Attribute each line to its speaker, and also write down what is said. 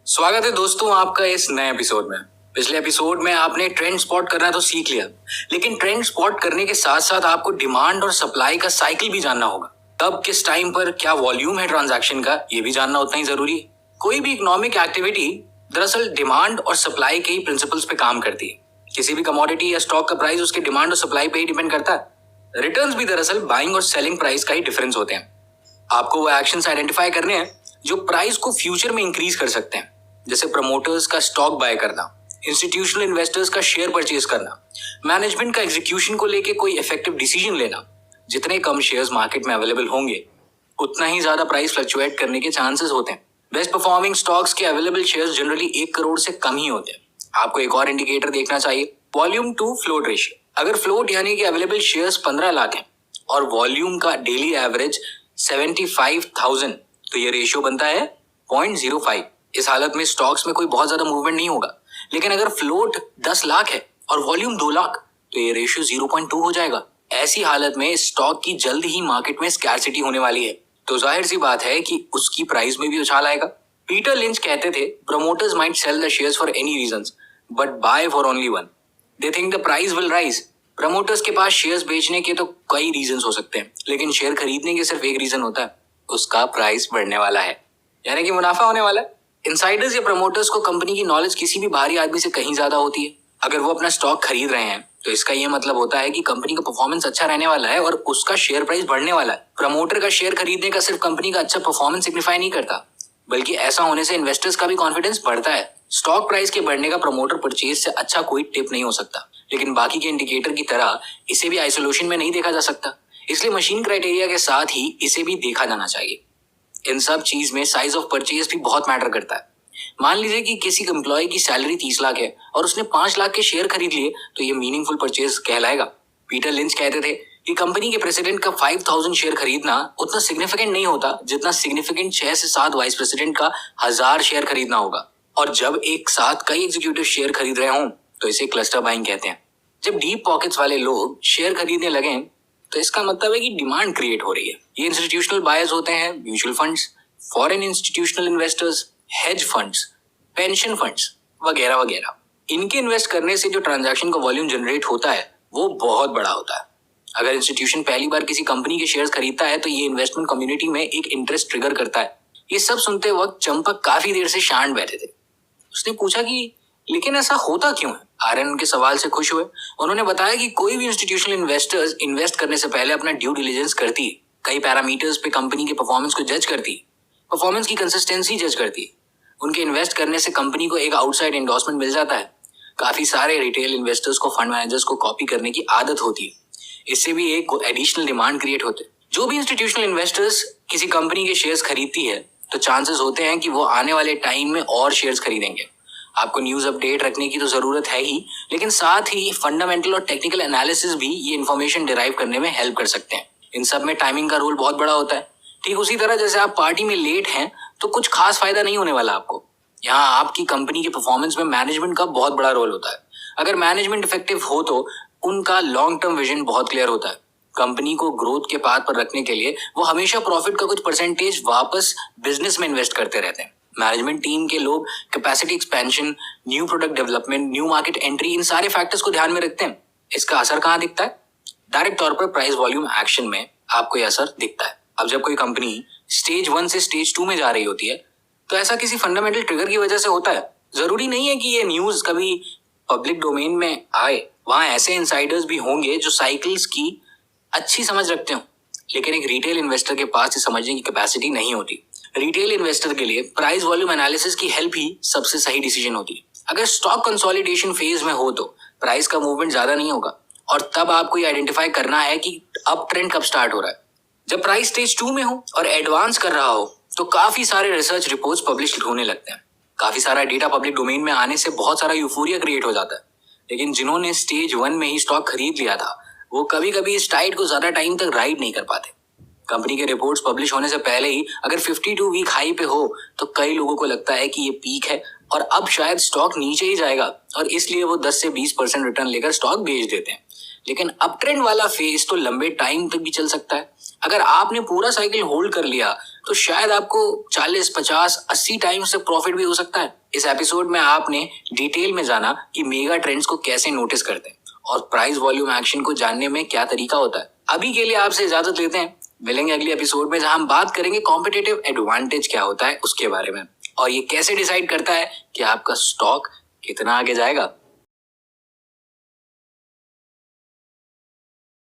Speaker 1: स्वागत है दोस्तों आपका इस नए एपिसोड में। पिछले एपिसोड में आपने ट्रेंड स्पॉट करना तो सीख लिया, लेकिन ट्रेंड स्पॉट करने के साथ साथ आपको डिमांड और सप्लाई का साइकिल भी जानना होगा। कब किस टाइम पर क्या वॉल्यूम है ट्रांजैक्शन का, ये भी जानना उतना ही जरूरी है। कोई भी इकोनॉमिक एक्टिविटी दरअसल डिमांड और सप्लाई के ही प्रिंसिपल्स पे काम करती है। किसी भी कमोडिटी या स्टॉक का प्राइस उसके डिमांड और सप्लाई पे ही डिपेंड करता है। रिटर्न्स भी दरअसल बाइंग और सेलिंग प्राइस का ही डिफरेंस होते हैं। आपको वो एक्शंस आइडेंटिफाई करने हैं जो प्राइस को फ्यूचर में इंक्रीज कर सकते हैं, जैसे प्रमोटर्स का स्टॉक बाय करना, इंस्टीट्यूशनल इन्वेस्टर्स का शेयर परचेज करना, मैनेजमेंट का एग्जीक्यूशन को लेके कोई इफेक्टिव डिसीजन लेना। जितने कम शेयर्स मार्केट में अवेलेबल होंगे उतना ही ज्यादा प्राइस फ्लक्चुएट करने के चांसेस होते हैं। बेस्ट परफॉर्मिंग स्टॉक्स के अवेलेबल शेयर्स जनरली 1 करोड़ से कम ही होते हैं। आपको एक और इंडिकेटर देखना चाहिए, वॉल्यूम टू फ्लोट रेशियो। अगर फ्लोट यानी कि अवेलेबल शेयर्स 15 लाख है और वॉल्यूम का डेली एवरेज 75,000, तो ये रेशियो बनता है 0.05। इस हालत में स्टॉक्स में कोई बहुत ज्यादा मूवमेंट नहीं होगा। लेकिन अगर फ्लोट 10 लाख है और वॉल्यूम 2 लाख, तो ये रेशियो 0.2 हो जाएगा। ऐसी हालत में स्टॉक की जल्द ही मार्केट में स्कैर्सिटी होने वाली है, तो जाहिर सी बात है कि उसकी प्राइस में भी उछाल आएगा। पीटर लिंच कहते थे, promoters might sell the shares for any reasons but buy for only one. They think the price will rise. Promoters के पास शेयर्स बेचने के तो कई रीजंस हो सकते हैं, लेकिन शेयर खरीदने के सिर्फ एक रीजन होता है, उसका प्राइस बढ़ने वाला है, यानी कि मुनाफा होने वाला है। इनसाइडर्स या प्रमोटर्स को कंपनी की नॉलेज किसी भी बाहरी आदमी से कहीं ज्यादा होती है। अगर वो अपना स्टॉक खरीद रहे हैं तो इसका ये मतलब होता है कि कंपनी का परफॉर्मेंस अच्छा रहने वाला है और उसका शेयर प्राइस बढ़ने वाला है। प्रमोटर का शेयर खरीदने का सिर्फ कंपनी का अच्छा परफॉर्मेंस सिग्निफाई नहीं करता, बल्कि ऐसा होने से इन्वेस्टर्स का भी कॉन्फिडेंस बढ़ता है। स्टॉक प्राइस के बढ़ने का प्रमोटर परचेज से अच्छा कोई टिप नहीं हो सकता, लेकिन बाकी के इंडिकेटर की तरह इसे भी आइसोलेशन में नहीं देखा जा सकता। इसलिए मशीन क्राइटेरिया के साथ ही इसे भी देखा जाना चाहिए। इन सब चीज में साइज ऑफ परचेज भी बहुत मैटर करता है। मान लीजिए कि किसी एम्प्लॉय की सैलरी 30 लाख है और उसने 5 लाख के शेयर खरीद लिए, तो ये मीनिंगफुल परचेज कहलाएगा। पीटर लिंच कहते थे कि कंपनी के प्रेसिडेंट का 5,000 शेयर खरीदना उतना सिग्निफिकेंट नहीं होता जितना सिग्निफिकेंट 6 से 7 वाइस प्रेसिडेंट का 1000 शेयर खरीदना होगा। और जब एक साथ कई एग्जीक्यूटिव शेयर खरीद रहे हों तो इसे क्लस्टर बाइंग कहते हैं। जब डीप पॉकेट्स वाले लोग शेयर खरीदने लगे तो इसका मतलब है कि डिमांड क्रिएट हो रही है। ये इंस्टीट्यूशनल बायर्स होते हैं, mutual funds, foreign institutional investors, hedge funds, pension funds वगैरह वगैरह। इनके इन्वेस्ट करने से जो ट्रांजैक्शन का वॉल्यूम जनरेट होता है वो बहुत बड़ा होता है। अगर इंस्टीट्यूशन पहली बार किसी कंपनी के शेयर्स खरीदता है तो ये इन्वेस्टमेंट कम्युनिटी में एक इंटरेस्ट ट्रिगर करता है। ये सब सुनते वक्त चंपक काफी देर से शांत बैठे थे। उसने पूछा कि लेकिन ऐसा होता क्यों है? आर्यन उनके सवाल से खुश हुए। उन्होंने बताया कि कोई भी इंस्टीट्यूशनल इन्वेस्टर्स इन्वेस्ट करने से पहले अपना ड्यू डिलिजेंस करती है, कई पैरामीटर्स पे कंपनी के परफॉर्मेंस को जज करती है, परफॉर्मेंस की कंसिस्टेंसी जज करती है। उनके इन्वेस्ट करने से कंपनी को एक आउटसाइड एंडोर्समेंट मिल जाता है। काफी सारे रिटेल इन्वेस्टर्स को फंड मैनेजर्स को कॉपी करने की आदत होती है, इससे भी एक एडिशनल डिमांड क्रिएट होते हैं। जो भी इंस्टीट्यूशनल इन्वेस्टर्स किसी कंपनी के शेयर्स खरीदती है तो चांसेस होते हैं कि वो आने वाले टाइम में और शेयर्स खरीदेंगे। आपको न्यूज अपडेट रखने की तो जरूरत है ही, लेकिन साथ ही फंडामेंटल और टेक्निकल एनालिसिस भी ये इन्फॉर्मेशन डिराइव करने में हेल्प कर सकते हैं। इन सब में टाइमिंग का रोल बहुत बड़ा होता है। ठीक उसी तरह जैसे आप पार्टी में लेट हैं तो कुछ खास फायदा नहीं होने वाला आपको। यहाँ आपकी कंपनी के परफॉर्मेंस में मैनेजमेंट का बहुत बड़ा रोल होता है। अगर मैनेजमेंट इफेक्टिव हो तो उनका लॉन्ग टर्म विजन बहुत क्लियर होता है। कंपनी को ग्रोथ के पाथ पर रखने के लिए वो हमेशा प्रॉफिट का कुछ परसेंटेज वापस बिजनेस में इन्वेस्ट करते रहते हैं। मैनेजमेंट टीम के लोग capacity expansion, new product development, new market entry, इन सारे फैक्टर्स को ध्यान में रखते हैं। इसका असर कहाँ दिखता है? डायरेक्ट तौर पर प्राइस वॉल्यूम एक्शन में आपको यह असर दिखता है। अब जब कोई कंपनी स्टेज 1 से स्टेज 2 में जा रही होती है तो ऐसा किसी फंडामेंटल ट्रिगर की वजह से होता है। जरूरी नहीं है कि ये न्यूज कभी पब्लिक डोमेन में आए। वहां ऐसे इनसाइडर्स भी होंगे जो साइकिल्स की अच्छी समझ रखते हो, लेकिन एक रिटेल इन्वेस्टर के पास ये समझने की कैपेसिटी नहीं होती। रिटेल इन्वेस्टर के लिए प्राइस वॉल्यूम एनालिसिस की हेल्प ही सबसे सही डिसीजन होती है। अगर स्टॉक कंसोलिडेशन फेज में हो तो प्राइस का मूवमेंट ज्यादा नहीं होगा, और तब आपको ये आइडेंटिफाई करना है कि अब ट्रेंड कब स्टार्ट हो रहा है। जब प्राइस स्टेज 2 में हो और एडवांस कर रहा हो तो काफी सारे रिसर्च रिपोर्ट्स पब्लिश होने लगते हैं। काफी सारा डेटा पब्लिक डोमेन में आने से बहुत सारा यूफोरिया क्रिएट हो जाता है। लेकिन जिन्होंने स्टेज 1 में ही स्टॉक खरीद लिया था वो कभी कभी इस टाइड को ज्यादा टाइम तक राइड नहीं कर पाते। कंपनी के रिपोर्ट्स पब्लिश होने से पहले ही अगर 52 वीक हाई पे हो तो कई लोगों को लगता है कि ये पीक है और अब शायद स्टॉक नीचे ही जाएगा, और इसलिए वो 10 से 20% रिटर्न लेकर स्टॉक बेच देते हैं। लेकिन अप ट्रेंड वाला फेज तो लंबे टाइम तक भी चल सकता है। अगर आपने पूरा साइकिल होल्ड कर लिया तो शायद आपको 40, 50, 80 टाइम्स तक प्रॉफिट भी हो सकता है। इस एपिसोड में आपने डिटेल में जाना कि मेगा ट्रेंड्स को कैसे नोटिस करते हैं और प्राइस वॉल्यूम एक्शन को जानने में क्या तरीका होता है। अभी के लिए आपसे इजाजत लेते हैं, मिलेंगे अगले एपिसोड में जहां हम बात करेंगे कॉम्पिटिटिव एडवांटेज क्या होता है उसके बारे में और ये कैसे डिसाइड करता है कि आपका स्टॉक कितना आगे जाएगा।